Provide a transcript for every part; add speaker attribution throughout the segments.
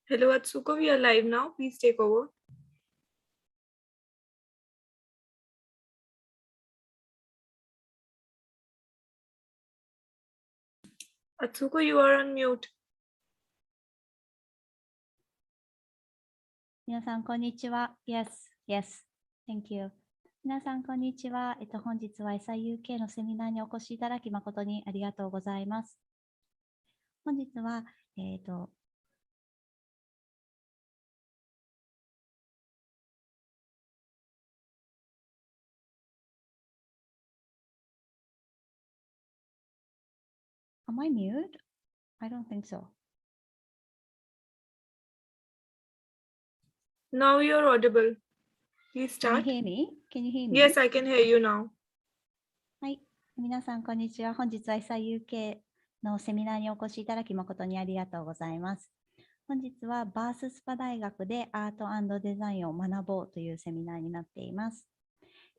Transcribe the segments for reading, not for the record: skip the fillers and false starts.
Speaker 1: Hello, Atsuko. We are live now. Please take over. Atsuko, you are on mute.
Speaker 2: 皆さん、こんにちは。Yes, yes. Thank you. 皆さん、こんにちは。本日は SIUK のセミナーにお越しいただき誠にありがとうございます。本日は、Am I mute? I don't think so.
Speaker 1: Now you're audible. Please start.
Speaker 2: Can you hear me? Can you hear me?
Speaker 1: Yes, I can hear you now.
Speaker 2: はい。皆さん、こんにちは。本日は SIUK のセミナーにお越しいただき誠にありがとうございます。本日はバーススパ大学でアート&デザインを学ぼうというセミナーになっています。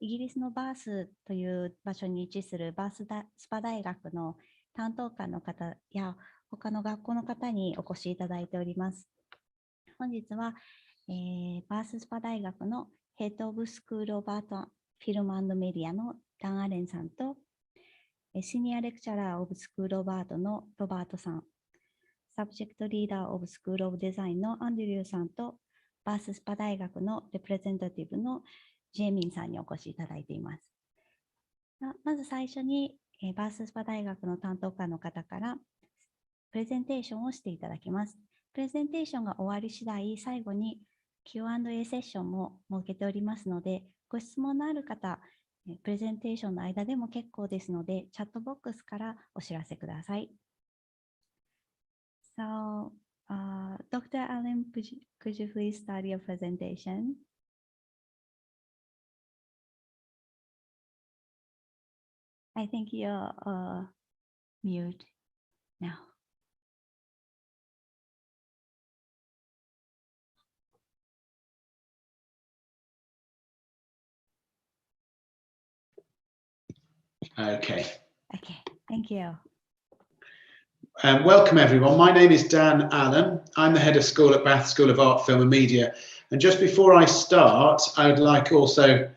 Speaker 2: イギリスのバースという場所に位置するバーススパ大学の担当官の方や他の学校の方にお越しいただいております。本日は、バーススパ大学のヘッドオブスクールオブアートフィルム&メディアのダン・アレンさんとシニアレクチャラーオブスクールオブアートのロバートさん、サブジェクトリーダーオブスクールオブデザインのアンドリューさんとバーススパ大学のレプレゼンタティブのジェイミンさんにお越しいただいています。まず最初にバーススパ大学の担当官の方からプレゼンテーションをしていただきます。プレゼンテーションが終わり次第、最後に Q&A セッションも設けておりますので、ご質問のある方、プレゼンテーションの間でも結構ですので、チャットボックスからお知らせください。So, Dr. Allen, could you please start your presentation? I think you're mute now.
Speaker 3: Okay.
Speaker 2: Okay, thank you.
Speaker 3: Welcome everyone. My name is Dan Allen. I'm the head of school at Bath School of Art, Film and Media. And just before I start, I would like also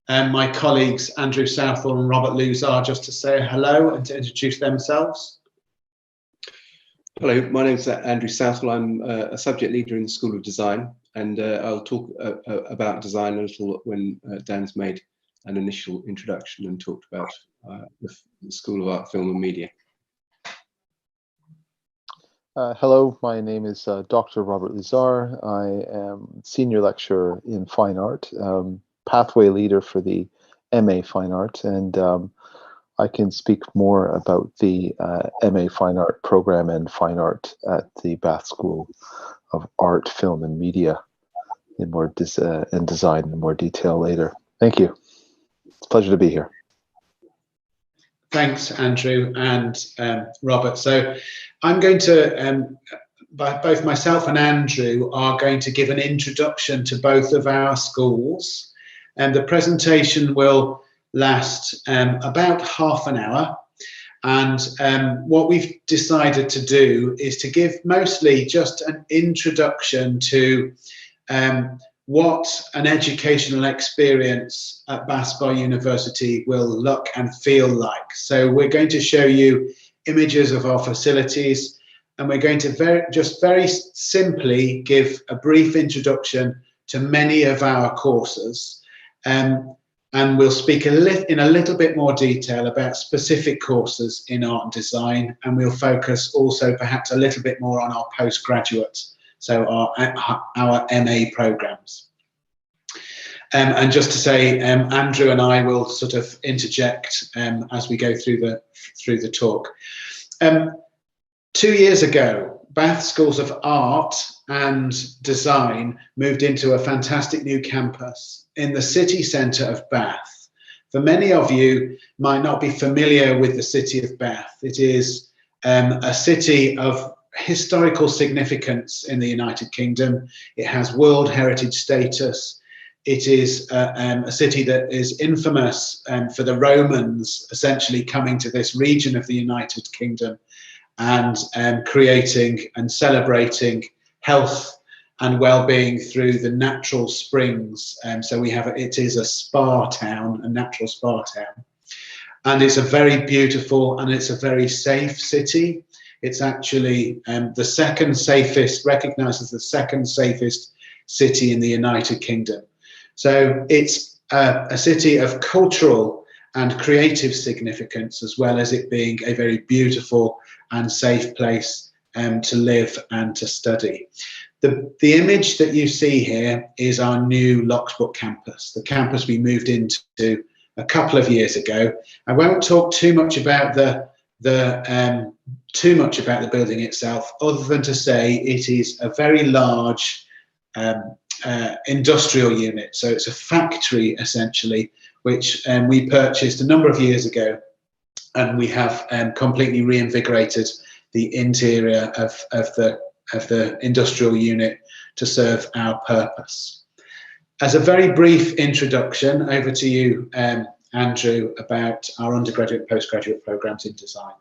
Speaker 3: my colleagues Andrew Southall and Robert Luzar just to say hello and to introduce themselves.
Speaker 4: Hello, my name is Andrew Southall. I'm a subject leader in the School of Design, and I'll talk about design a little when Dan's made an initial introduction and talked about the School of Art, Film and Media.
Speaker 5: Hello, my name is Dr. Robert Luzar. I am Senior Lecturer in Fine Art, Pathway Leader for the MA Fine Art, and I can speak more about the MA Fine Art program and Fine Art at the Bath School of Art, Film and Media in more and design in more detail later. Thank you. It's a pleasure to be here.
Speaker 3: Thanks, Andrew and Robert. So I'm going to, both myself and Andrew are going to give an introduction to both of our schools, and the presentation will last about half an hour. And what we've decided to do is to give mostly just an introduction to what an educational experience at Bath Spa University will look and feel like. So we're going to show you images of our facilities, and we're going to very simply give a brief introduction to many of our courses. And we'll speak in a little bit more detail about specific courses in art and design, and we'll focus also perhaps a little bit more on our postgraduate, so our MA programs. And just to say, Andrew and I will sort of interject as we go through the talk. 2 years ago, Bath Schools of Art and Design moved into a fantastic new campus in the city centre of Bath. For many of you might not be familiar with the city of Bath. It is a city of historical significance in the United Kingdom. It has World Heritage status. It is a city that is infamous for the Romans essentially coming to this region of the United Kingdom and creating and celebrating health and well-being through the natural springs. So it is a spa town, a natural spa town. And it's a very beautiful and it's a very safe city. It's actually the second safest, recognised as the second safest city in the United Kingdom. So it's a city of cultural and creative significance, as well as it being a very beautiful and safe place to live and to study. The image that you see here is our new Locksbrook campus, the campus we moved into a couple of years ago. I won't talk too much about the building itself, other than to say it is a very large industrial unit. So it's a factory essentially, which we purchased a number of years ago, and we have completely reinvigorated the interior of the industrial unit to serve our purpose. As a very brief introduction, over to you, Andrew, about our undergraduate and postgraduate programs in design.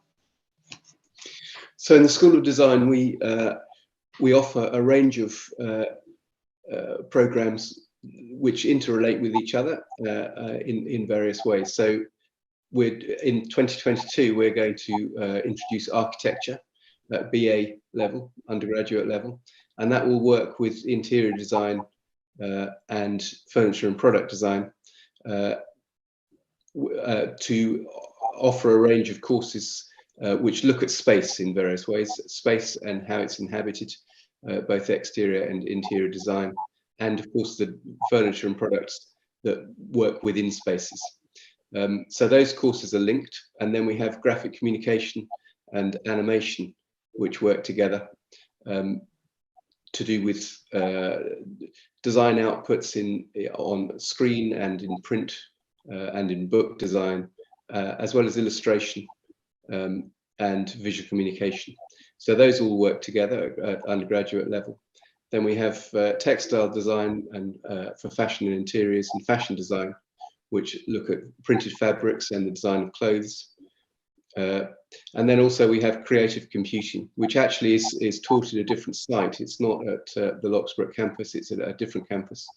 Speaker 4: So in the School of Design, we offer a range of programs which interrelate with each other in various ways. So in 2022, we're going to introduce architecture at BA level, undergraduate level, and that will work with interior design and furniture and product design to offer a range of courses which look at space in various ways, space and how it's inhabited, both exterior and interior design, and of course the furniture and products that work within spaces. So those courses are linked, and then we have graphic communication and animation which work together to do with design outputs on screen and in print and in book design, as well as illustration and visual communication. So those all work together at undergraduate level. Then we have textile design and for fashion and interiors, and fashion design, which look at printed fabrics and the design of clothes. And then also we have creative computing, which actually is taught at a different site. It's not at the Locksbrook campus, it's at a different campus.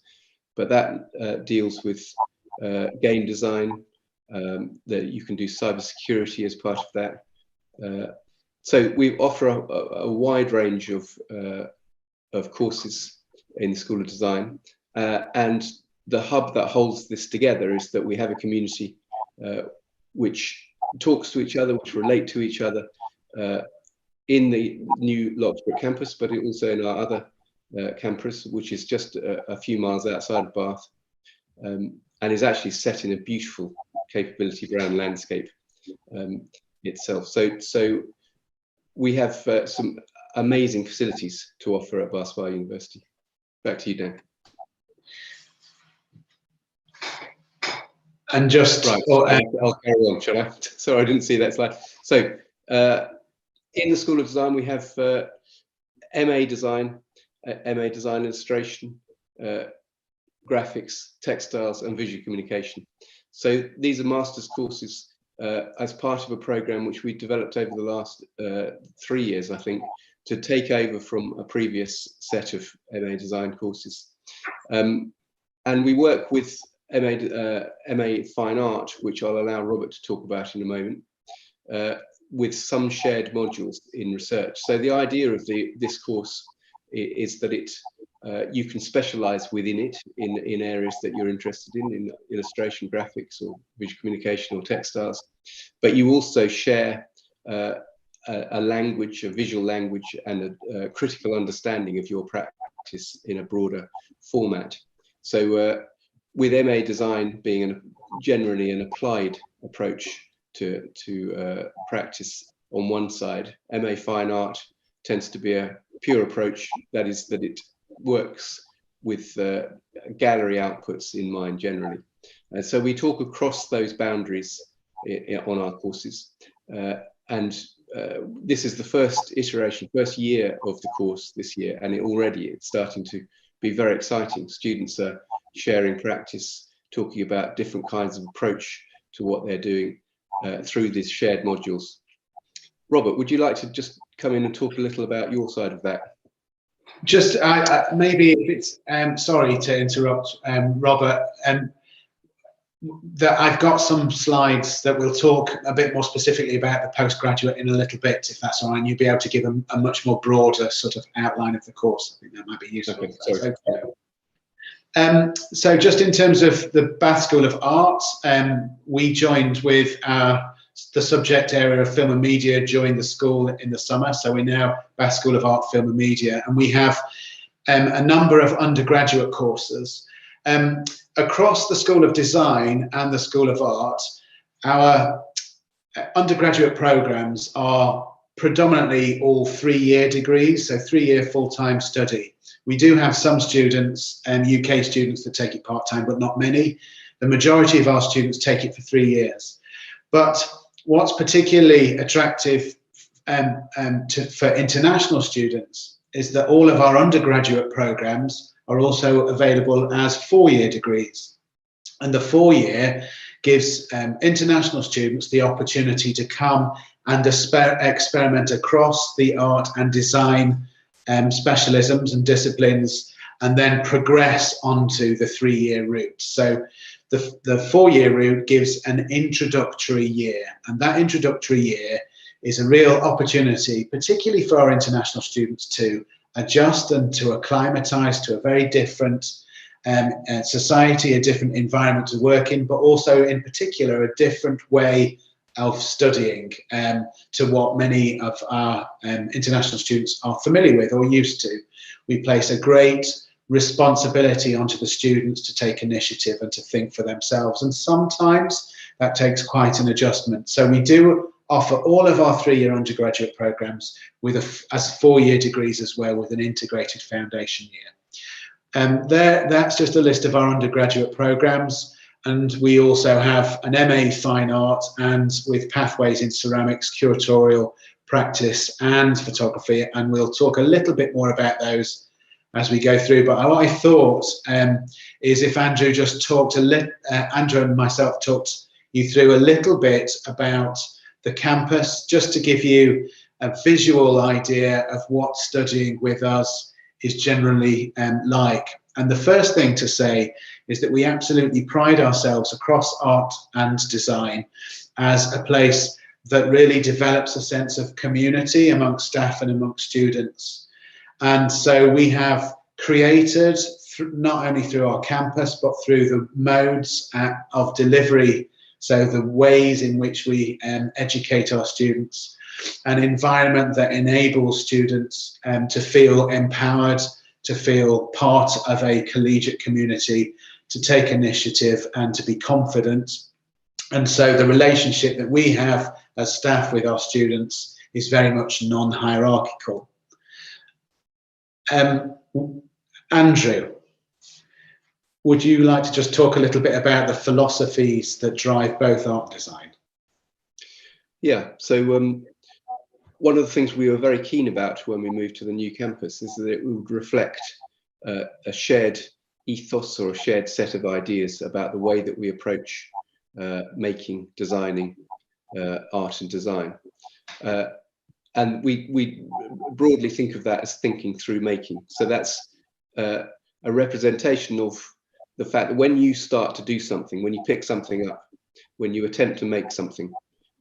Speaker 4: But that deals with game design, that you can do cybersecurity as part of that. So we offer a wide range of courses in the School of Design. And the hub that holds this together is that we have a community which talks to each other, which relate to each other in the new Locksbrook campus, but also in our other campus, which is just a few miles outside of Bath, and is actually set in a beautiful capability brown landscape itself. So we have some amazing facilities to offer at Bath Spa University. Back to you, Dan.
Speaker 3: And just
Speaker 4: right, I'll carry on, shall I? Sorry, I didn't see that slide. So in the School of Design, we have MA Design, MA Design Illustration, Graphics, Textiles, and Visual Communication. So these are master's courses as part of a program which we developed over the last 3 years, I think, to take over from a previous set of MA Design courses. And we work with MA Fine Art, which I'll allow Robert to talk about in a moment, with some shared modules in research. So the idea of this course is that you can specialize within it in areas that you're interested in illustration, graphics, or visual communication, or textiles, but you also share a language, a visual language, and a critical understanding of your practice in a broader format. So with MA Design being generally an applied approach to practice on one side, MA Fine Art tends to be a pure approach, that is, that it works with gallery outputs in mind generally. And so we talk across those boundaries on our courses. And this is the first iteration, first year of the course this year, and it's starting to be very exciting. Students are sharing practice, talking about different kinds of approach to what they're doing through these shared modules. Robert, would you like to just come in and talk a little about your side of that?
Speaker 3: Just maybe if it's sorry to interrupt, Robert. That I've got some slides that will talk a bit more specifically about the postgraduate in a little bit, if that's all right. And you'll be able to give a much more broader sort of outline of the course. I think that might be useful.
Speaker 4: Okay, sorry.
Speaker 3: So just in terms of the Bath School of Art, we joined with the subject area of film and media, joined the school in the summer. So we're now Bath School of Art, Film and Media, and we have a number of undergraduate courses. Across the School of Design and the School of Art, our undergraduate programs are predominantly all 3-year degrees, so 3-year full-time study. We do have some students, UK students, that take it part-time, but not many. The majority of our students take it for 3 years. But what's particularly attractive for international students is that all of our undergraduate programs are also available as 4-year degrees. And the 4-year gives international students the opportunity to come and experiment across the art and design specialisms and disciplines, and then progress onto the 3-year route. So the 4-year route gives an introductory year, and that introductory year is a real opportunity, particularly for our international students, to adjust and to acclimatise to a very different society, a different environment to work in, but also in particular a different way of studying to what many of our international students are familiar with or used to. We place a great responsibility onto the students to take initiative and to think for themselves, and sometimes that takes quite an adjustment. So we do offer all of our 3-year undergraduate programs with as 4-year degrees as well, with an integrated foundation year. That's just a list of our undergraduate programs, and we also have an MA Fine Art, and with pathways in ceramics, curatorial practice and photography, and we'll talk a little bit more about those as we go through. But what I thought is if Andrew just talked Andrew and myself talked you through a little bit about the campus, just to give you a visual idea of what studying with us is generally like. And the first thing to say is that we absolutely pride ourselves across art and design as a place that really develops a sense of community amongst staff and amongst students. And so we have created, not only through our campus, but through the modes of delivery, so the ways in which we educate our students, an environment that enables students to feel empowered, to feel part of a collegiate community, to take initiative and to be confident. And so the relationship that we have as staff with our students is very much non-hierarchical. Andrew, would you like to just talk a little bit about the philosophies that drive both art and design?
Speaker 4: Yeah, so one of the things we were very keen about when we moved to the new campus is that it would reflect a shared ethos or a shared set of ideas about the way that we approach designing art and design. And we broadly think of that as thinking through making. So that's a representation of the fact that when you start to do something, when you pick something up, when you attempt to make something,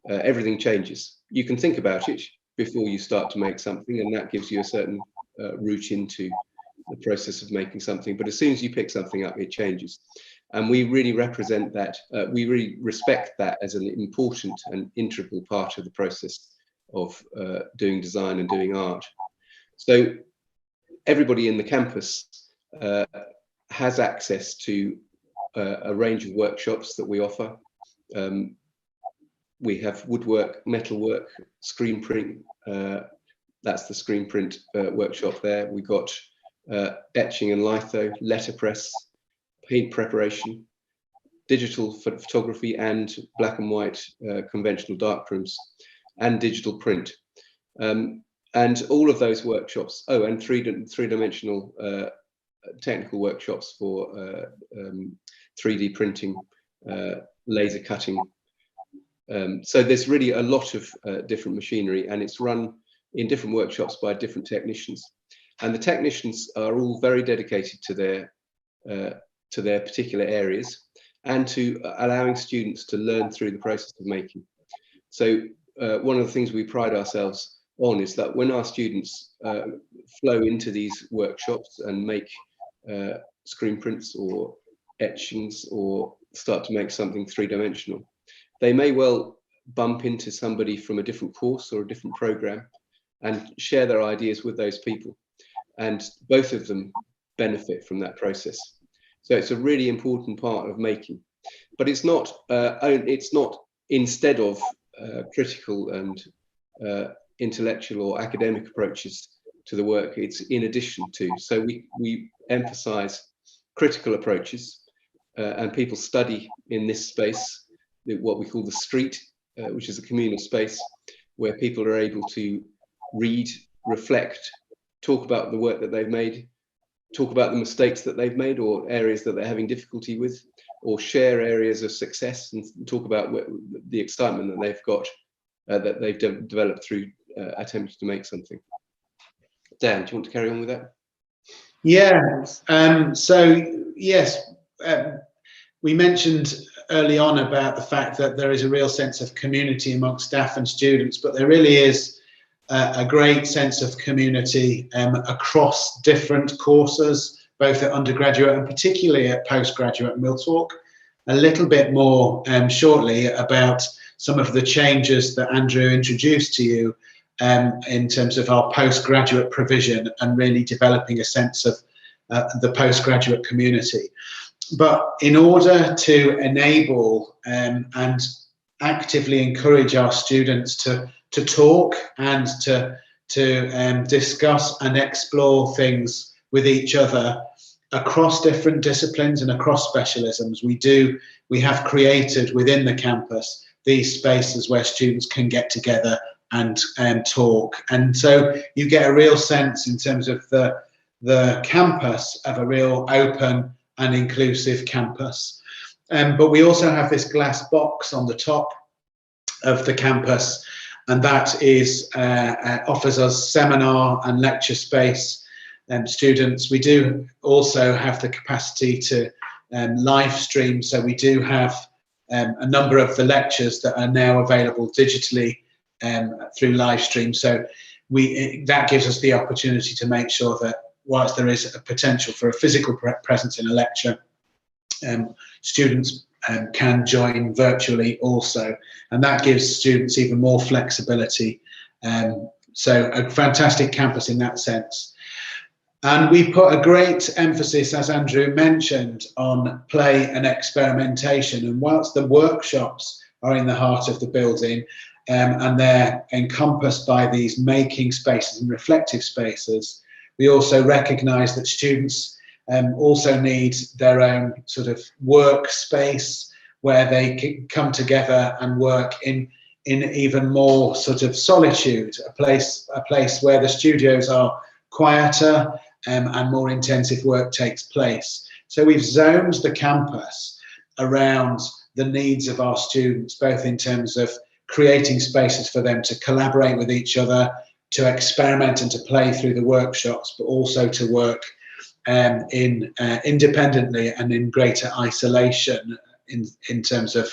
Speaker 4: everything changes. You can think about it before you start to make something, and that gives you a certain route into the process of making something. But as soon as you pick something up, it changes. And we really represent that, we really respect that as an important and integral part of the process of doing design and doing art. So everybody in the campus has access to a range of workshops that we offer. We have woodwork, metalwork, screen print. That's the screen print workshop there. We got etching and litho, letterpress, paint preparation, digital photography, and black and white conventional darkrooms, and digital print. And all of those workshops, and three-dimensional technical workshops for 3D printing, laser cutting. So there's really a lot of different machinery, and it's run in different workshops by different technicians. And the technicians are all very dedicated to their particular areas and to allowing students to learn through the process of making. So one of the things we pride ourselves on is that when our students flow into these workshops and make screen prints or etchings or start to make something three-dimensional, they may well bump into somebody from a different course or a different program and share their ideas with those people. And both of them benefit from that process. So it's a really important part of making, but it's not instead of critical and intellectual or academic approaches to the work. It's in addition to. So we emphasize critical approaches, and people study in this space what we call the street, which is a communal space where people are able to read, reflect, talk about the work that they've made, talk about the mistakes that they've made or areas that they're having difficulty with, or share areas of success and talk about the excitement that they've got, that they've developed through attempting to make something. Dan, do you want to carry on with that?
Speaker 3: Yeah, so yes, we mentioned early on about the fact that there is a real sense of community amongst staff and students, but there really is a great sense of community across different courses, both at undergraduate and particularly at postgraduate. And we'll talk a little bit more shortly about some of the changes that Andrew introduced to you in terms of our postgraduate provision and really developing a sense of the postgraduate community. But in order to enable and actively encourage our students to talk and to discuss and explore things with each other across different disciplines and across specialisms, we have created within the campus these spaces where students can get together and talk. And so you get a real sense in terms of the campus of a real open and inclusive campus. But we also have this glass box on the top of the campus, and that is offers us seminar and lecture space. Students, we do also have the capacity to live stream, so we do have a number of the lectures that are now available digitally through live stream. So that gives us the opportunity to make sure that whilst there is a potential for a physical presence in a lecture, students can join virtually also, and that gives students even more flexibility. So a fantastic campus in that sense. And we put a great emphasis, as Andrew mentioned, on play and experimentation. And whilst the workshops are in the heart of the building, and they're encompassed by these making spaces and reflective spaces, we also recognise that students also need their own sort of workspace where they can come together and work in even more sort of solitude, a place where the studios are quieter and more intensive work takes place. So we've zoned the campus around the needs of our students, both in terms of creating spaces for them to collaborate with each other, to experiment and to play through the workshops, but also to work independently and in greater isolation in terms of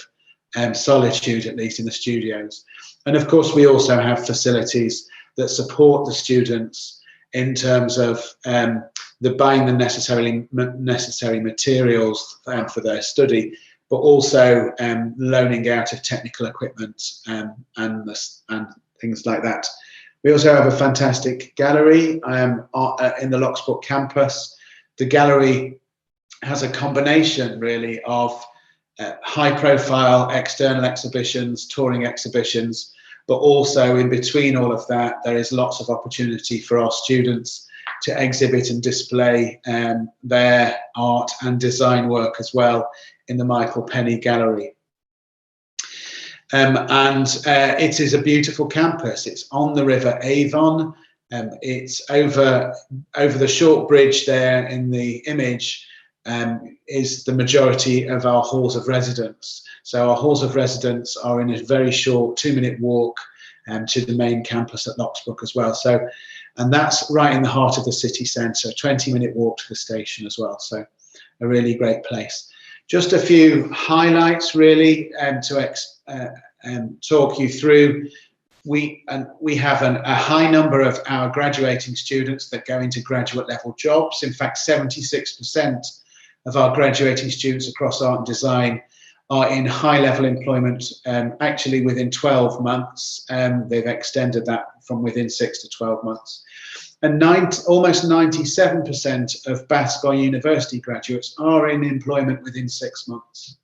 Speaker 3: solitude, at least in the studios. And of course, we also have facilities that support the students in terms of the buying the necessary materials for their study, but also loaning out of technical equipment and things like that. We also have a fantastic gallery in the Locksbrook campus. The gallery has a combination really of high-profile external exhibitions, touring exhibitions, but also in between all of that, there is lots of opportunity for our students to exhibit and display their art and design work as well in the Michael Penny Gallery. It is a beautiful campus. It's on the River Avon. It's over the short bridge there in the image is the majority of our halls of residence. So our halls of residence are in a very short 2-minute walk to the main campus at Locksbrook as well. So And that's right in the heart of the city centre, a 20-minute walk to the station as well. So a really great place. Just a few highlights really to talk you through. We have a high number of our graduating students that go into graduate level jobs. In fact, 76% of our graduating students across art and design are in high level employment, actually within 12 months. They've extended that from within 6 to 12 months. And almost 97% of Bangor University graduates are in employment within 6 months.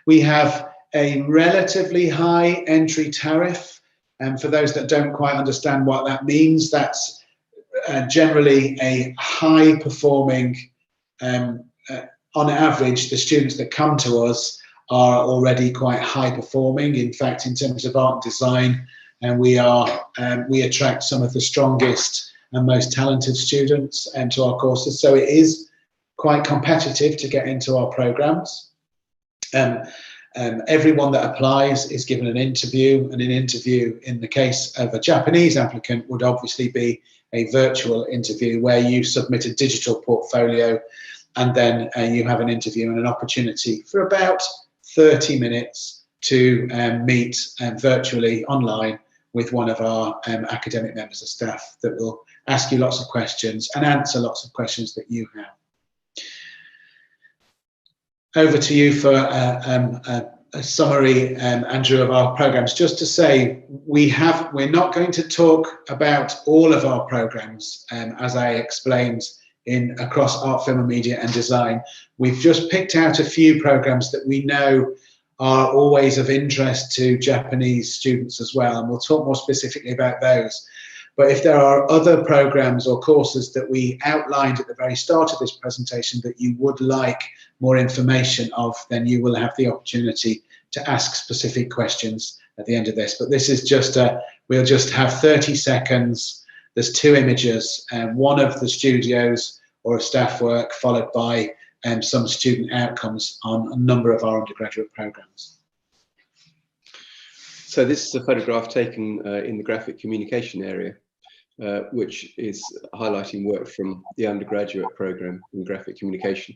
Speaker 3: We have a relatively high entry tariff. And for those that don't quite understand what that means, that's generally a high performing, on average, the students that come to us are already quite high performing. In fact, in terms of art and design, we attract some of the strongest and most talented students into our courses. So it is quite competitive to get into our programs. Everyone that applies is given an interview, and an interview in the case of a Japanese applicant would obviously be a virtual interview where you submit a digital portfolio, and then you have an interview and an opportunity for about 30 minutes to meet virtually online with one of our academic members of staff that will ask you lots of questions and answer lots of questions that you have. Over to you for a summary, Andrew, of our programs. Just to say, we're not going to talk about all of our programs, as I explained across art, film and media and design. We've just picked out a few programs that we know are always of interest to Japanese students as well, and we'll talk more specifically about those. But if there are other programs or courses that we outlined at the very start of this presentation that you would like more information of, then you will have the opportunity to ask specific questions at the end of this. But this is just we'll just have 30 seconds. There's 2 images, one of the studios or a staff work, followed by some student outcomes on a number of our undergraduate programs.
Speaker 4: So this is a photograph taken in the graphic communication area, which is highlighting work from the undergraduate program in graphic communication.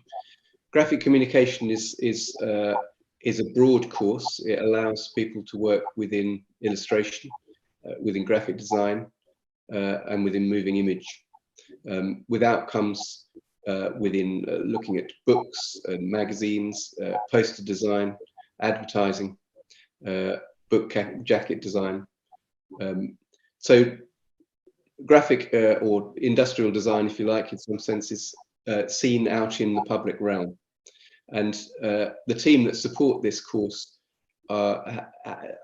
Speaker 4: Graphic communication is a broad course. It allows people to work within illustration, within graphic design, and within moving image, with outcomes within looking at books and magazines, poster design, advertising, book jacket design. So graphic or industrial design, if you like, in some senses, seen out in the public realm. And the team that support this course are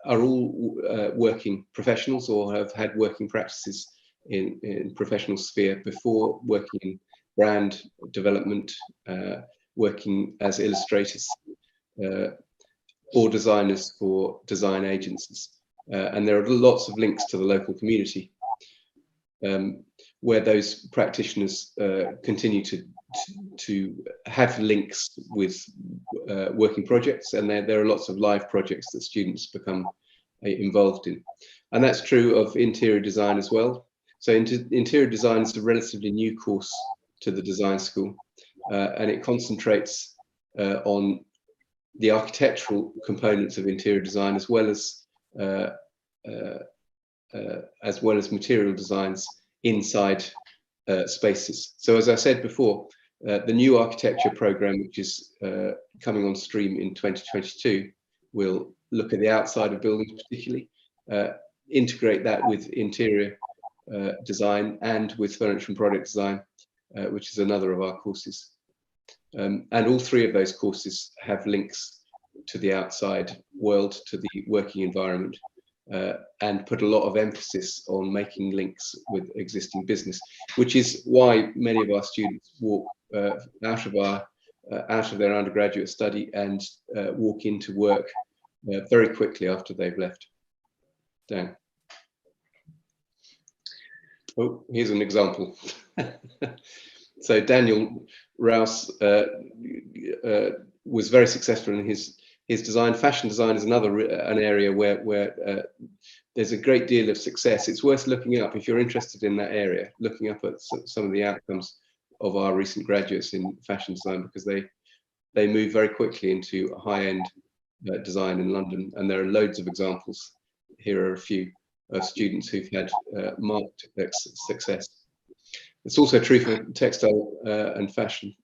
Speaker 4: all working professionals or have had working practices in professional sphere before, working in brand development, working as illustrators or designers for design agencies. And there are lots of links to the local community where those practitioners continue to have links with working projects, and there are lots of live projects that students become involved in. And that's true of interior design as well. So interior design is a relatively new course to the design school, and it concentrates on the architectural components of interior design as well as material designs inside spaces. So as I said before, the new architecture program, which is coming on stream in 2022, will look at the outside of buildings particularly, integrate that with interior design and with furniture and product design, which is another of our courses. And all 3 of those courses have links to the outside world, to the working environment, and put a lot of emphasis on making links with existing business, which is why many of our students walk out of their undergraduate study and walk into work very quickly after they've left. Dan. Oh, here's an example. So Daniel Rouse was very successful in his design. Fashion design is an area where there's a great deal of success. It's worth looking up if you're interested in that area, looking up at some of the outcomes of our recent graduates in fashion design, because they move very quickly into high-end design in London, and there are loads of examples. Here are a few of students who've had marked success. It's also true for textile and fashion,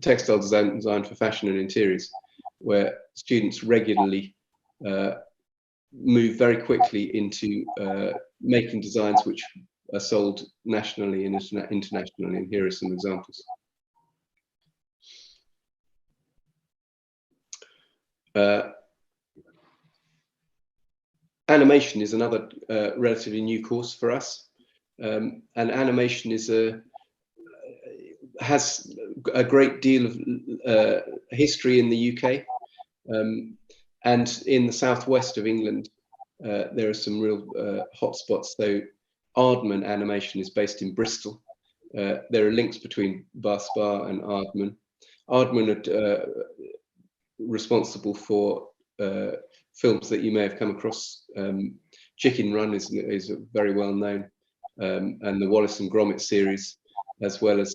Speaker 4: textile design for fashion and interiors, where students regularly move very quickly into making designs which are sold nationally and internationally, and here are some examples. Animation is another relatively new course for us, and animation is has a great deal of history in the UK, and in the southwest of England there are some real hotspots. So Ardman Animation is based in Bristol. There are links between Bath Spa and Ardman. Ardman are responsible for films that you may have come across. Chicken Run is very well known, and the Wallace and Gromit series, as well as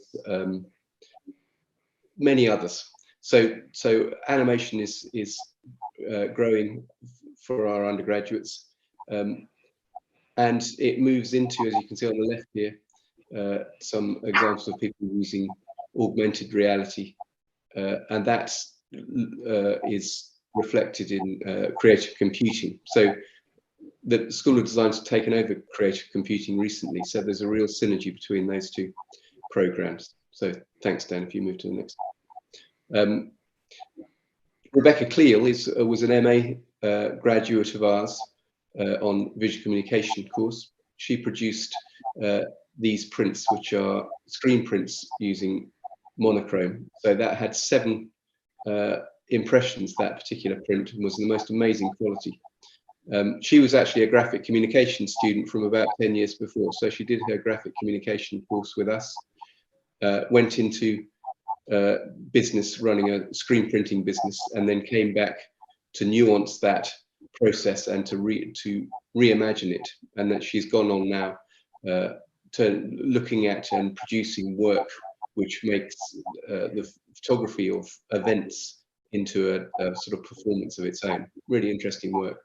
Speaker 4: many others. So animation is growing for our undergraduates, and it moves into, as you can see on the left here, some examples of people using augmented reality, and that is reflected in creative computing. So the School of Design's taken over creative computing recently, so there's a real synergy between those two programs. So thanks, Dan. If you move to the next. Rebecca Cleal was an MA graduate of ours on visual communication course. She produced these prints, which are screen prints using monochrome. So that had 7 impressions, that particular print, and was the most amazing quality. She was actually a graphic communication student from about 10 years before, so she did her graphic communication course with us, went into business, running a screen printing business, and then came back to nuance that process and to reimagine it. And that she's gone on now to looking at and producing work which makes the photography of events into a sort of performance of its own. Really interesting work.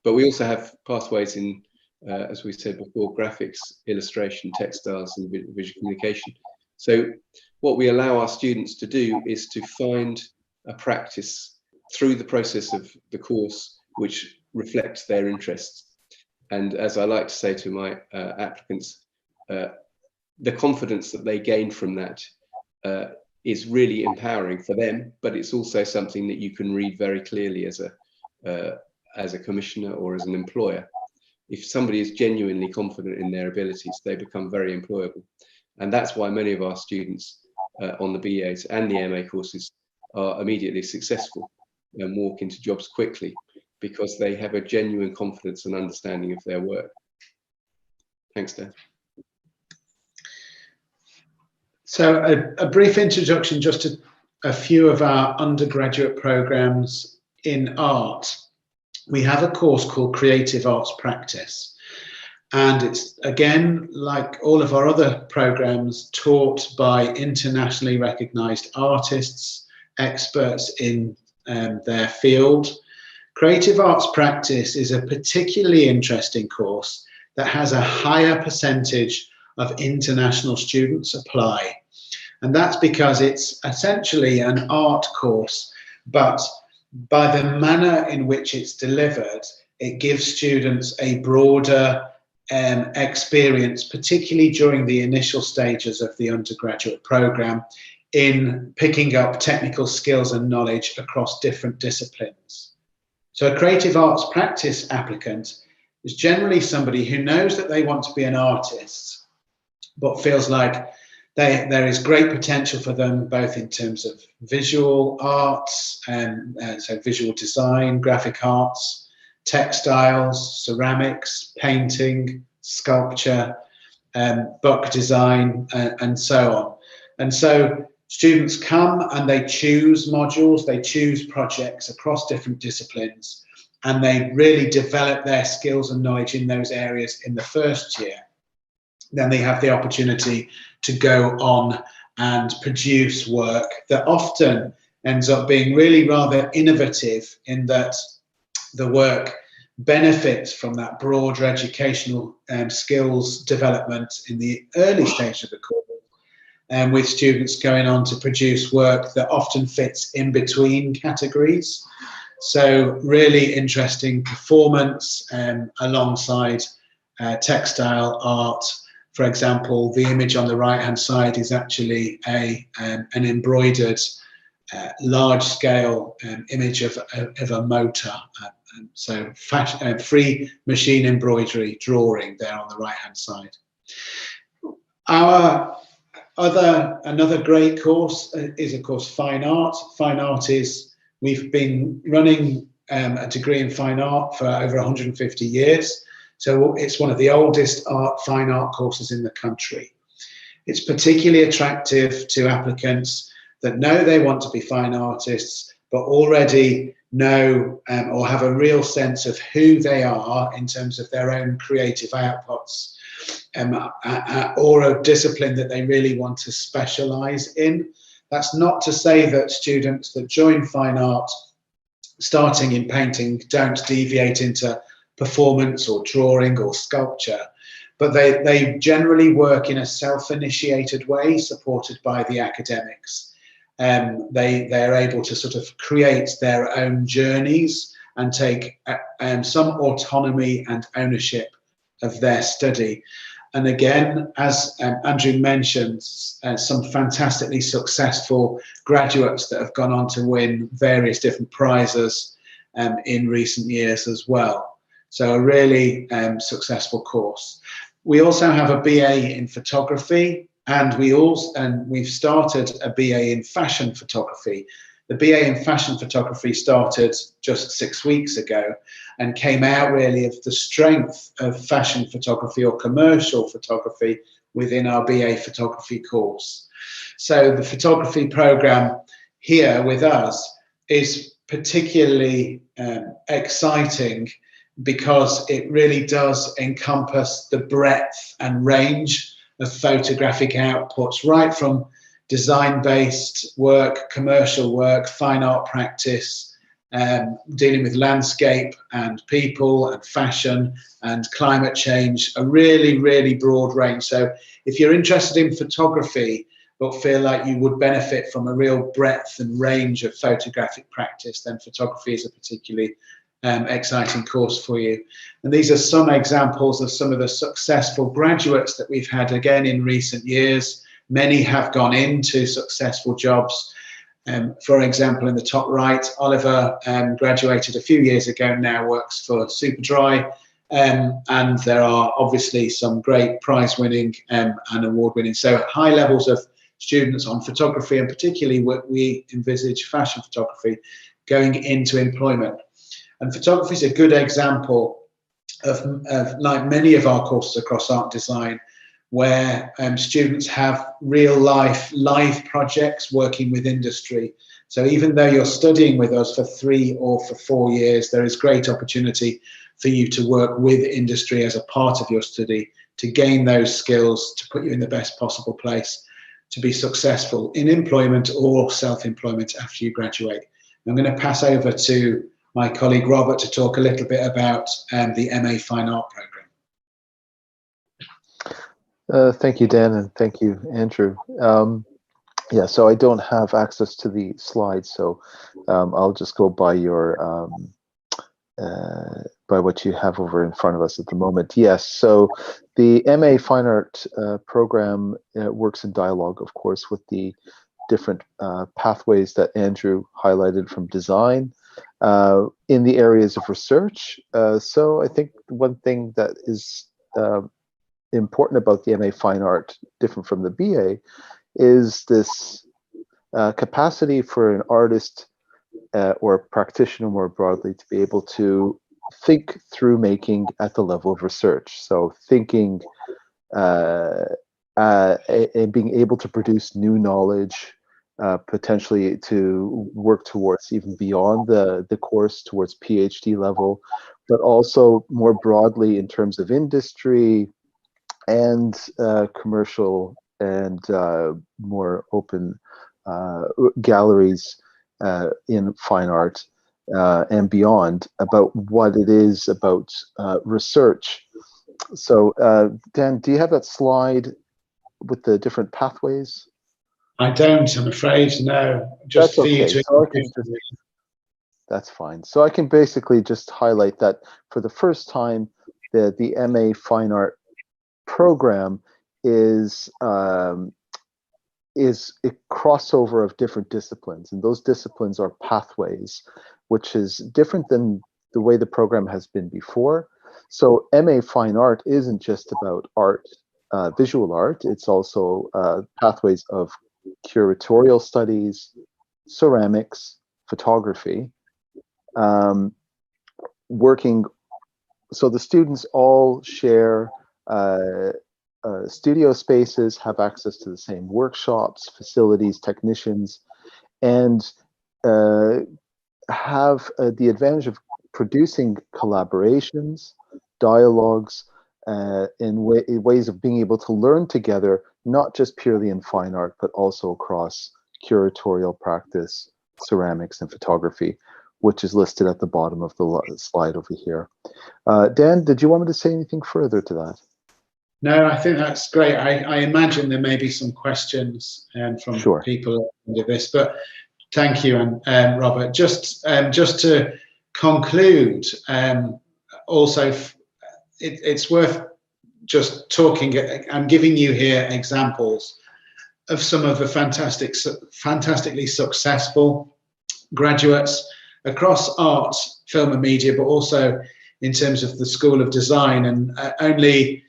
Speaker 4: But we also have pathways in, as we said before, graphics, illustration, textiles, and visual communication. So what we allow our students to do is to find a practice through the process of the course which reflects their interests. And as I like to say to my applicants, the confidence that they gain from that is really empowering for them, but it's also something that you can read very clearly as a commissioner or as an employer. If somebody is genuinely confident in their abilities, they become very employable. And that's why many of our students on the BAs and the MA courses are immediately successful and walk into jobs quickly, because they have a genuine confidence and understanding of their work. Thanks, Dan.
Speaker 3: So a brief introduction just to a few of our undergraduate programs in art. We have a course called Creative Arts Practice, and it's, again, like all of our other programs, taught by internationally recognized artists, experts in their field. Creative Arts Practice is a particularly interesting course that has a higher percentage of international students apply. And that's because it's essentially an art course, but by the manner in which it's delivered, it gives students a broader experience, particularly during the initial stages of the undergraduate program, in picking up technical skills and knowledge across different disciplines. So a creative arts practice applicant is generally somebody who knows that they want to be an artist, but feels like there is great potential for them, both in terms of visual arts, and so visual design, graphic arts, textiles, ceramics, painting, sculpture, book design, and so on. And so students come and they choose modules, they choose projects across different disciplines, and they really develop their skills and knowledge in those areas in the first year, then they have the opportunity to go on and produce work that often ends up being really rather innovative, in that the work benefits from that broader educational skills development in the early stage of the course, and with students going on to produce work that often fits in between categories. So really interesting performance alongside textile art. For example, the image on the right-hand side is actually an embroidered large-scale image of a motor. So free machine embroidery drawing there on the right-hand side. Another great course is, of course, fine art. Fine art is, we've been running a degree in fine art for over 150 years. So it's one of the oldest fine art courses in the country. It's particularly attractive to applicants that know they want to be fine artists, but already know or have a real sense of who they are in terms of their own creative outputs, or a discipline that they really want to specialize in. That's not to say that students that join fine art starting in painting don't deviate into performance or drawing or sculpture, but they generally work in a self-initiated way, supported by the academics. They're able to sort of create their own journeys and take some autonomy and ownership of their study. And again, as Andrew mentioned, some fantastically successful graduates that have gone on to win various different prizes in recent years as well. So a really successful course. We also have a BA in photography, and we've started a BA in fashion photography. The BA in fashion photography started just 6 weeks ago and came out really of the strength of fashion photography or commercial photography within our BA photography course. So the photography program here with us is particularly exciting because it really does encompass the breadth and range of photographic outputs, right from design-based work, commercial work, fine art practice, dealing with landscape and people and fashion and climate change, a really, really broad range. So if you're interested in photography but feel like you would benefit from a real breadth and range of photographic practice, then photography is a particularly exciting course for you. And these are some examples of some of the successful graduates that we've had again in recent years. Many have gone into successful jobs. For example, in the top right, Oliver graduated a few years ago, now works for Superdry. And there are obviously some great prize winning and award winning. So high levels of students on photography, and particularly what we envisage fashion photography going into employment. And photography is a good example of like many of our courses across art design, where students have real life live projects working with industry. So even though you're studying with us for 3 or for 4 years, there is great opportunity for you to work with industry as a part of your study, to gain those skills, to put you in the best possible place to be successful in employment or self-employment after you graduate. I'm going to pass over to my colleague Robert to talk a little bit about the MA Fine Art program.
Speaker 5: Thank you, Dan, and thank you, Andrew. Yeah, so I don't have access to the slides, so I'll just go by your by what you have over in front of us at the moment. Yes, so the MA Fine Art program works in dialogue, of course, with the different pathways that Andrew highlighted from design in the areas of research. So I think one thing that is important about the MA Fine Art, different from the BA, is this capacity for an artist or a practitioner more broadly to be able to think through making at the level of research. So thinking and being able to produce new knowledge potentially to work towards even beyond the course towards PhD level, but also more broadly in terms of industry and commercial and more open galleries in fine art and beyond, about what it is about research. So Dan, do you have that slide with the different pathways?
Speaker 3: I don't, I'm afraid, no. Just
Speaker 5: That's
Speaker 3: for you
Speaker 5: okay.
Speaker 3: to
Speaker 5: So I can just, that's fine. So I can basically just highlight that for the first time, the MA Fine Art program is a crossover of different disciplines, and those disciplines are pathways, which is different than the way the program has been before. So MA Fine Art isn't just about art, visual art. It's also pathways of curatorial studies, ceramics, photography, working. So the students all share studio spaces, have access to the same workshops, facilities, technicians, and have the advantage of producing collaborations, dialogues, in ways of being able to learn together, not just purely in fine art, but also across curatorial practice, ceramics, and photography, which is listed at the bottom of the slide over here. Dan, did you want me to say anything further to that?
Speaker 3: No, I think that's great. I imagine there may be some questions from
Speaker 5: Sure.
Speaker 3: people under this, but thank you, and Robert. Just to conclude, also, it's worth just talking. I'm giving you here examples of some of the fantastically successful graduates across art, film, and media, but also in terms of the School of Design. And only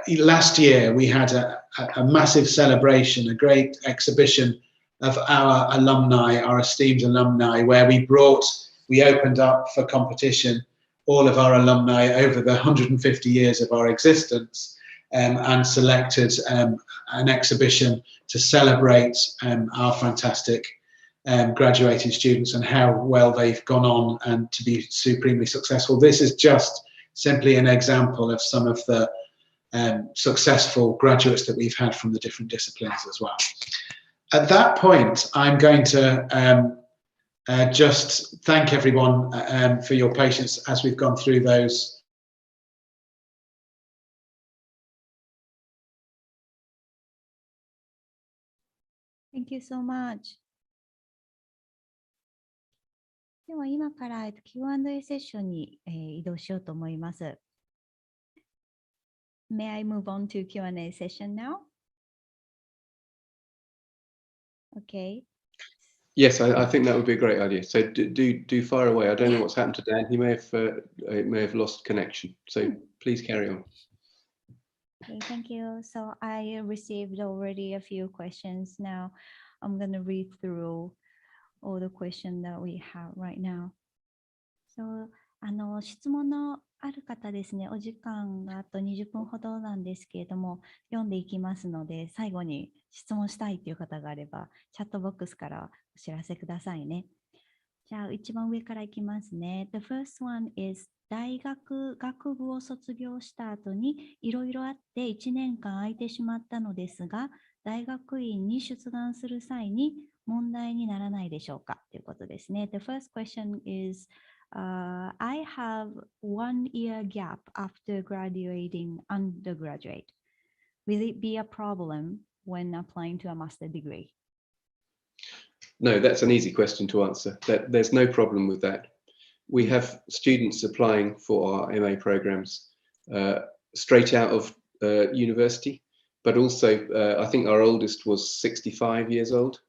Speaker 3: last year we had a massive celebration, a great exhibition of our alumni, our esteemed alumni, where we opened up for competition all of our alumni over the 150 years of our existence, and selected an exhibition to celebrate our fantastic graduating students and how well they've gone on and to be supremely successful. This is just simply an example of some of the successful graduates that we've had from the different disciplines as well. At that point, I'm going to just thank everyone for your patience as we've gone through those.
Speaker 2: Thank you so much. では今から Q&A セッションに移動しようと思います。May I move on to Q&A session now? Okay.
Speaker 4: Yes, I think that would be a great idea. So do fire away. I don't know what's happened to Dan. He may have lost connection. So please carry on.
Speaker 2: Okay, thank you. So I received already a few questions. Now I'm going to read through all the questions that we have right now. So 質問のある方ですね、お時間があと20分ほどなんですけれども、読んでいきますので、最後に質問したいという方があれば、チャットボックスからお知らせくださいね。じゃあ、一番上からいきますね。The first one is 大学学部を卒業した後にいろいろあって1年間空いてしまったのですが、大学院に出願する際に問題にならないでしょうかということですね。The first question is, I have 1 year gap after graduating undergraduate. Will it be a problem when applying to a master degree?
Speaker 4: No, that's an easy question to answer. There's no problem with that. We have students applying for our MA programs straight out of university, but also I think our oldest was 65 years old.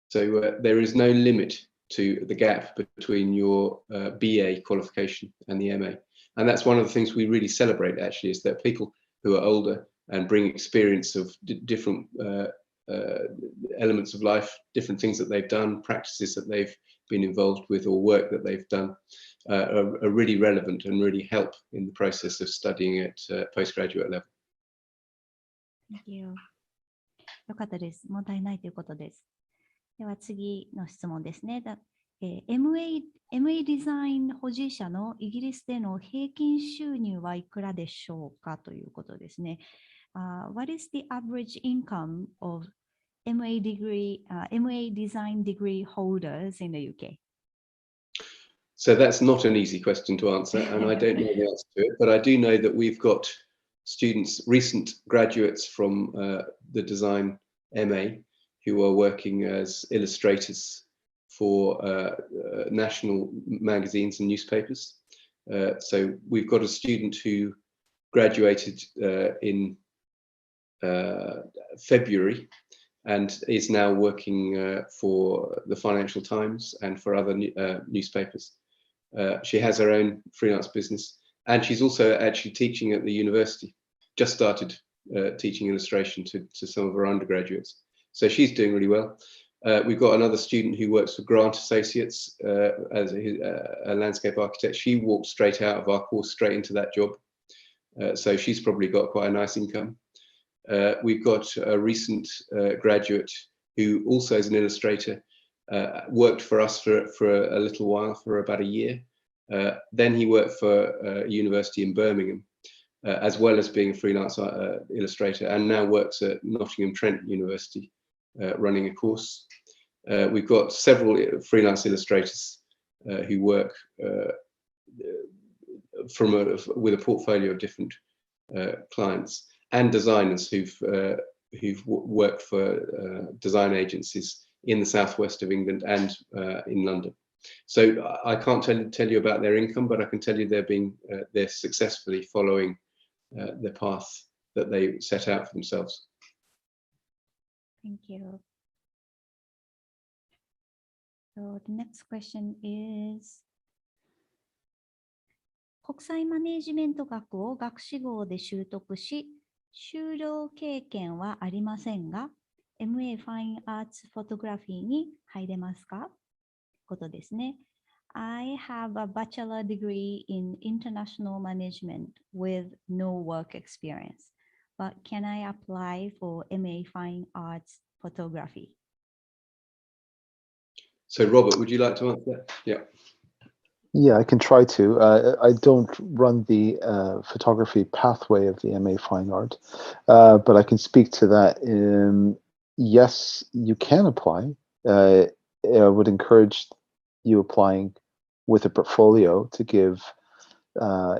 Speaker 4: So there is no limit to the gap between your BA qualification and the MA. And that's one of the things we really celebrate, actually, is that people who are older and bring experience of different elements of life, different things that they've done, practices that they've been involved with, or work that they've done, are really relevant and really help in the process of studying at postgraduate level.
Speaker 2: Thank you. よかったです。問題ないということです。では次の質問ですね。MA デザイン保持者のイギリスでの平均収入はいくらでしょうかということですね。What is the average income of MA design degree holders in the UK?
Speaker 4: So that's not an easy question to answer, and I don't know the answer to it, but I do know that we've got students, recent graduates from the design MA, who are working as illustrators for national magazines and newspapers. So we've got a student who graduated in February and is now working for the Financial Times and for other newspapers. She has her own freelance business, and she's also actually teaching at the university. Just started teaching illustration to some of her undergraduates. So she's doing really well. We've got another student who works for Grant Associates as a landscape architect. She walked straight out of our course, straight into that job. So she's probably got quite a nice income. We've got a recent graduate who also is an illustrator, worked for us for a little while, for about a year. Then he worked for a university in Birmingham, as well as being a freelance illustrator, and now works at Nottingham Trent University, running a course. We've got several freelance illustrators who work with a portfolio of different clients, and designers who've worked for design agencies in the southwest of England and in London. So I can't tell you about their income, but I can tell you they're successfully following the path that they set out for themselves.
Speaker 2: Thank you. So the next question is, 国際マネージメント学を学士号で習得し、修了経験はありませんが、MA Fine Arts Photography に入れますかということですね。I have a bachelor degree in international management with no work experience, but can I apply for MA Fine Arts Photography?
Speaker 4: So Robert, would you like to answer that? Yeah.
Speaker 5: Yeah, I can try to. I don't run the photography pathway of the MA Fine Art, but I can speak to that. Yes, you can apply. I would encourage you applying with a portfolio to give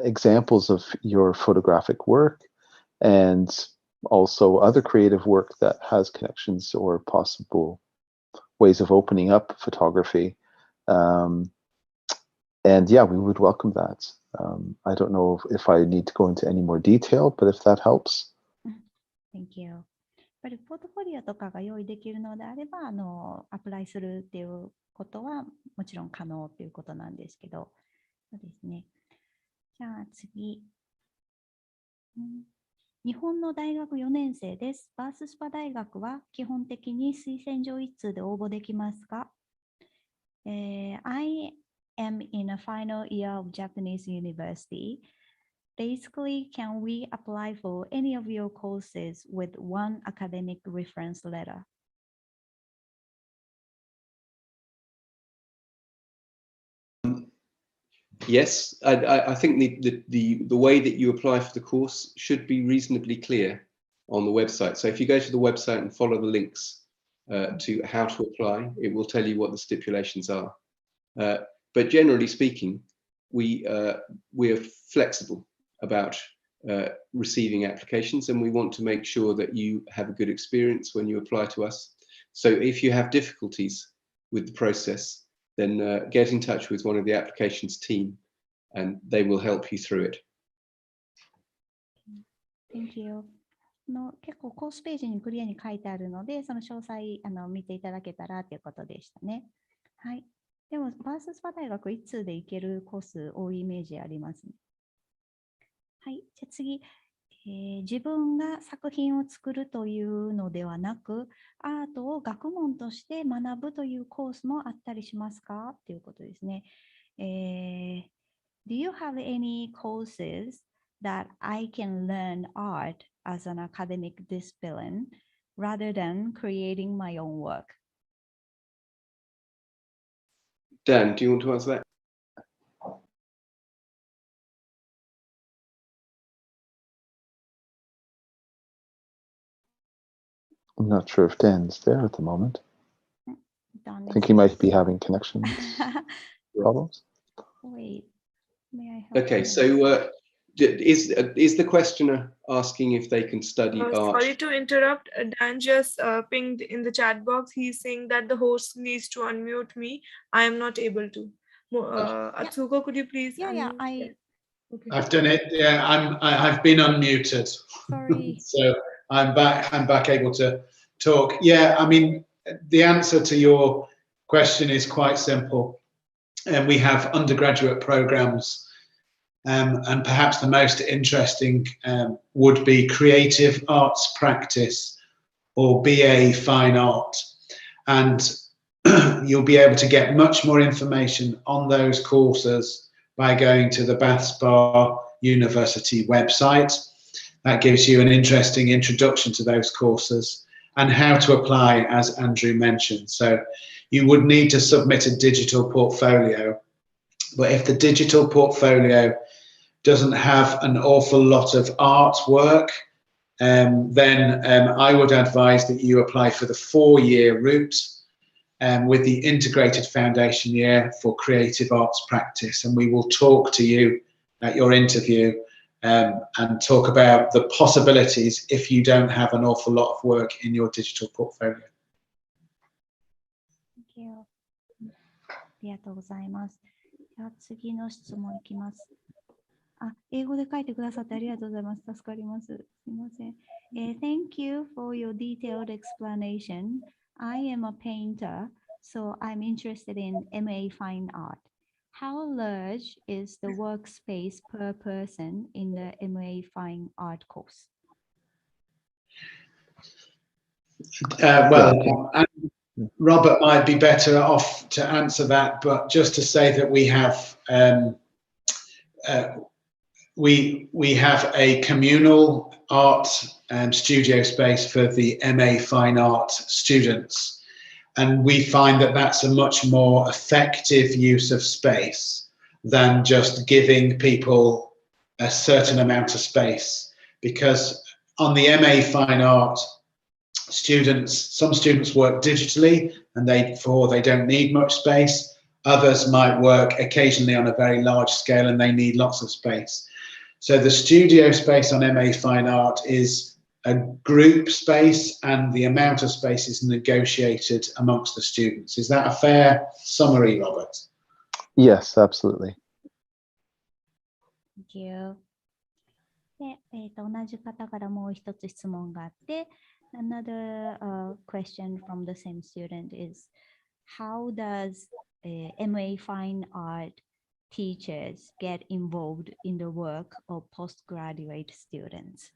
Speaker 5: examples of your photographic work and also other creative work that has connections or possible ways of opening up photography. And yeah, we would welcome that. I don't know if I need to go into any more detail, but if that helps.
Speaker 2: Thank you. やっぱりポートフォリオとかが用意できるのであれば、アプライするっていうことはもちろん可能ということなんですけど、そうですね。じゃあ次。日本の大学4年生です。バーススパ大学は基本的に推薦状一通で応募できますか？ I am in a final year of Japanese university. Basically, can we apply for any of your courses with one academic reference letter?
Speaker 4: Yes, I think the way that you apply for the course should be reasonably clear on the website. So if you go to the website and follow the links to how to apply, it will tell you what the stipulations are. But generally speaking, we are flexible about receiving applications, and we want to make sure that you have a good experience when you apply to us. So if you have difficulties with the process, then get in touch with one of the applications team, and they will help you through it.
Speaker 2: Thank you. 結構コースページにクリアに書いてあるので、その詳細見ていただけたらということでしたね。はい。でも、バーススパ大学1通で行けるコース多いイメージありますね。はい。じゃあ次、自分が作品を作るというのではなく、アートを学問として学ぶというコースもあったりしますかということですね。Do you have any courses that I can learn art as an academic discipline rather than creating my own work.
Speaker 4: Dan, do you want to answer that?
Speaker 5: I'm not sure if Dan's there at the moment.
Speaker 2: Done
Speaker 5: I think he might be having connection problems.
Speaker 2: Wait, may I help
Speaker 4: Okay,
Speaker 2: you?
Speaker 4: so is the questioner asking if they can study art?
Speaker 1: Sorry to interrupt. Dan just pinged in the chat box. He's saying that the host needs to unmute me. I am not able to. Atsuko, could you please?
Speaker 2: Yeah,
Speaker 1: unmute? Okay.
Speaker 3: I've done it. Yeah, I've been unmuted.
Speaker 2: Sorry.
Speaker 3: So I'm back able to talk. Yeah, I mean, the answer to your question is quite simple. And we have undergraduate programs, and perhaps the most interesting would be creative arts practice or BA fine art. And you'll be able to get much more information on those courses by going to the Bath Spa University website. That gives you an interesting introduction to those courses and how to apply, as Andrew mentioned. So you would need to submit a digital portfolio, but if the digital portfolio doesn't have an awful lot of artwork, then I would advise that you apply for the 4-year route with the integrated foundation year for creative arts practice. And we will talk to you at your interview and talk about the possibilities if you don't have an awful lot of work in your digital portfolio.
Speaker 2: Thank you. ありがとうございます。では次の質問いきます。英語で書いてくださってありがとうございます。助かります。すみません。Thank you for your detailed explanation. I am a painter, so I'm interested in MA Fine Art. How large is the workspace per person in the MA Fine Art course?
Speaker 3: Well, Robert might be better off to answer that, but just to say that we have we have a communal art studio space for the MA Fine Art students. And we find that that's a much more effective use of space than just giving people a certain amount of space. Because on the MA Fine Art students, some students work digitally and they don't need much space. Others might work occasionally on a very large scale and they need lots of space. So the studio space on MA Fine Art is a group space and the amount of space is negotiated amongst the students. Is that a fair summary, Robert?
Speaker 5: Yes, absolutely.
Speaker 2: Thank you. で、同じ方からもう一つ質問があって、another question from the same student is, how does MA Fine Art teachers get involved in the work of postgraduate students?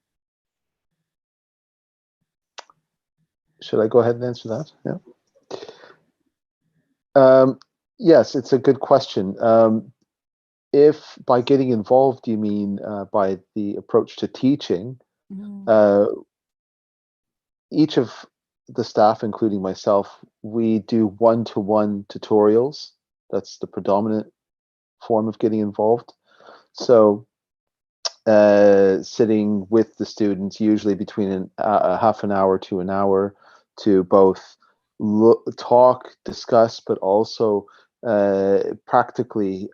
Speaker 5: Should I go ahead and answer that? Yeah. Yes, it's a good question. If by getting involved, you mean by the approach to teaching, each of the staff, including myself, we do one-to-one tutorials. That's the predominant form of getting involved. So sitting with the students, usually between a half an hour to an hour, to both talk, discuss, but also practically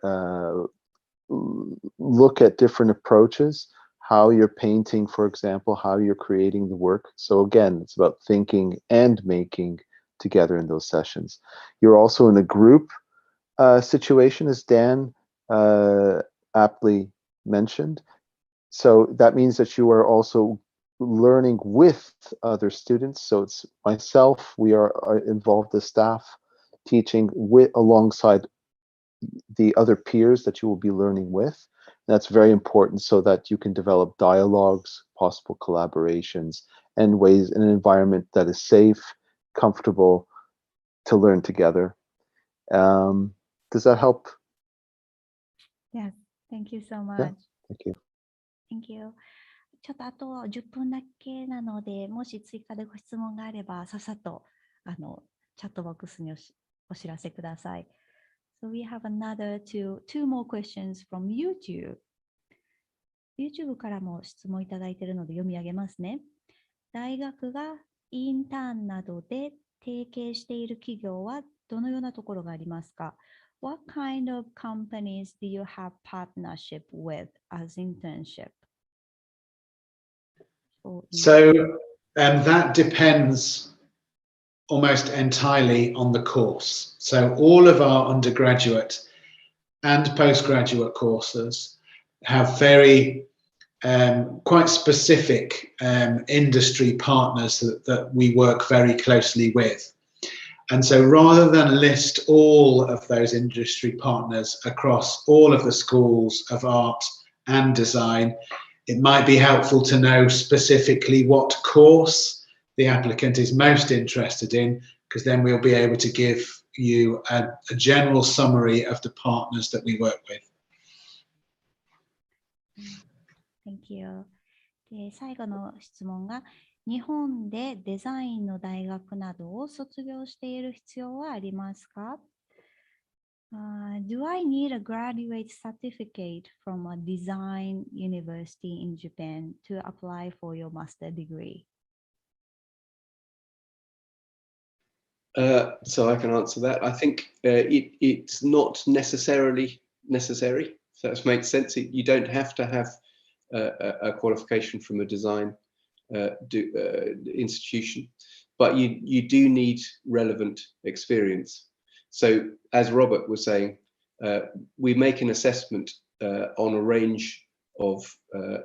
Speaker 5: look at different approaches, how you're painting, for example, how you're creating the work. So again, it's about thinking and making together in those sessions. You're also in a group situation, as Dan aptly mentioned. So that means that you are also learning with other students. So it's myself, we are involved as staff teaching alongside the other peers that you will be learning with. That's very important so that you can develop dialogues, possible collaborations, and ways in an environment that is safe, comfortable to learn together. Does that help?
Speaker 2: Yes, thank you so much.
Speaker 5: Yeah, thank you.
Speaker 2: Thank you. ちょっとあと10分だけなので、もし追加でご質問があれば、さっさとチャットボックスにお知らせください。So we have another two more questions from YouTube. YouTube からも質問いただいているので読み上げますね。大学がインターンなどで提携している企業はどのようなところがありますか？ What kind of companies do you have partnership with as internship?
Speaker 3: So that depends almost entirely on the course. So all of our undergraduate and postgraduate courses have very quite specific industry partners that we work very closely with. And so rather than list all of those industry partners across all of the schools of art and design, it might be helpful to know specifically what course the applicant is most interested in, because then we'll be able to give you a general summary of the partners that we work with.
Speaker 2: Thank you. で、最後の質問が、日本でデザインの大学などを卒業している必要はありますか？Do I need a graduate certificate from a design university in Japan to apply for your master degree?
Speaker 4: So I can answer that. I think it's not necessarily necessary. So that makes sense. You don't have to have a qualification from a design institution, but you do need relevant experience. So as Robert was saying, we make an assessment on a range of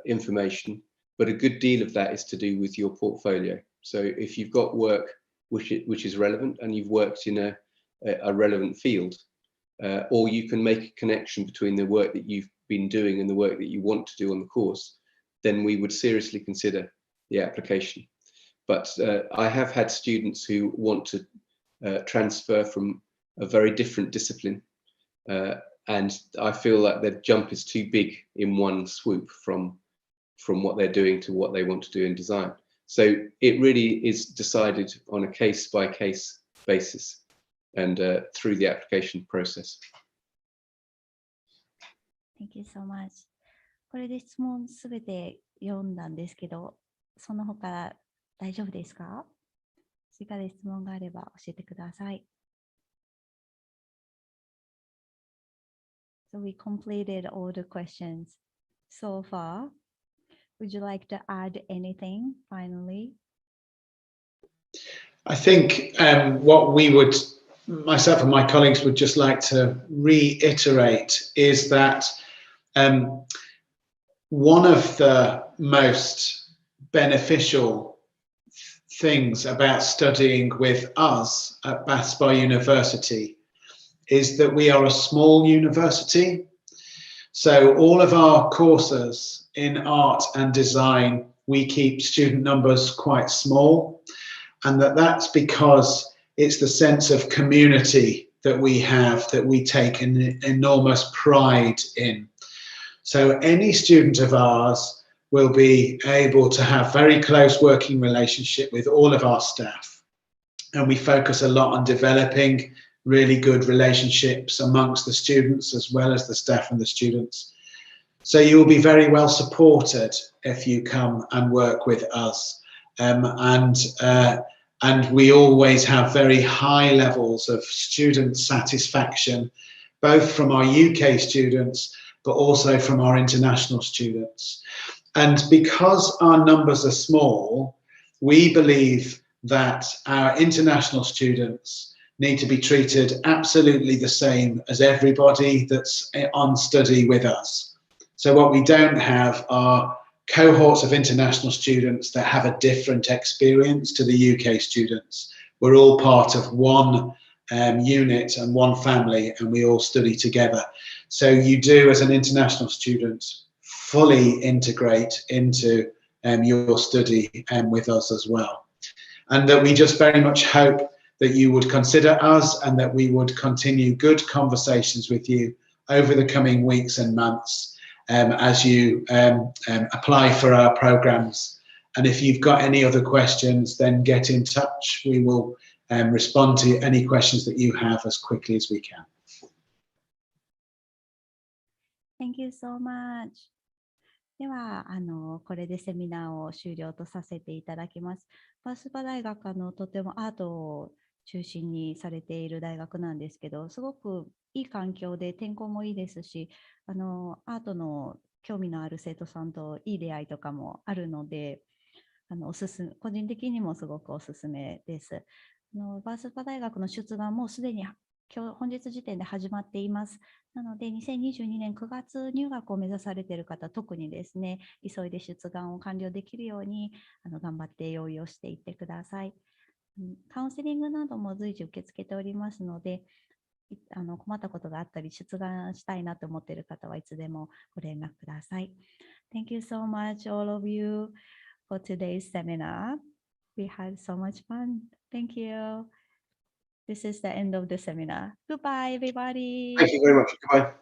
Speaker 4: information, but a good deal of that is to do with your portfolio. So if you've got work which is relevant and you've worked in a relevant field, or you can make a connection between the work that you've been doing and the work that you want to do on the course, then we would seriously consider the application. But I have had students who want to transfer from a very different discipline, and I feel that their jump is too big in one swoop from what they're doing to what they want to do in design. So it really is decided on a case-by-case basis and through the application process.
Speaker 2: Thank you so much. これで質問すべて読んだんですけど、その他大丈夫ですか？追加で質問があれば教えてください。So we completed all the questions so far. Would you like to add anything finally?
Speaker 3: I think what we would, myself and my colleagues would just like to reiterate is that one of the most beneficial things about studying with us at Bath Spa University is that we are a small university. So all of our courses in art and design, we keep student numbers quite small, and that's because it's the sense of community that we have, that we take an enormous pride in. So any student of ours will be able to have very close working relationship with all of our staff, and we focus a lot on developing really good relationships amongst the students as well as the staff and the students. So you will be very well supported if you come and work with us, and we always have very high levels of student satisfaction, both from our UK students but also from our international students. And because our numbers are small, we believe that our international students need to be treated absolutely the same as everybody that's on study with us. So what we don't have are cohorts of international students that have a different experience to the UK students. We're all part of one unit and one family, and we all study together. So you do, as an international student, fully integrate into your study with us as well. And that we just very much hope that you would consider us and that we would continue good conversations with you over the coming weeks and months, as you apply for our programs. And if you've got any other questions, then get in touch. We will respond to any questions that you have as quickly as we can.
Speaker 2: Thank you so much. では、これでセミナーを終了とさせていただきます。バースパ大学とてもアートを中心にされている大学なんですけど、すごくいい環境で天候もいいですし、アートの興味のある生徒さんといい出会いとかもあるので、個人的にもすごくおすすめです。バースパ大学の出願もすでに本日時点で始まっています。なので、2022年9月入学を目指されている方、特にですね、急いで出願を完了できるように頑張って用意をしていってください。カウンセリングなども随時受け付けておりますので、困ったことがあったり、出願したいなと思っている方はいつでもご連絡ください。Thank you so much, all of you, for today's seminar. We had so much fun. Thank you. This is the end of the seminar. Goodbye, everybody.
Speaker 4: Thank you very much. Goodbye.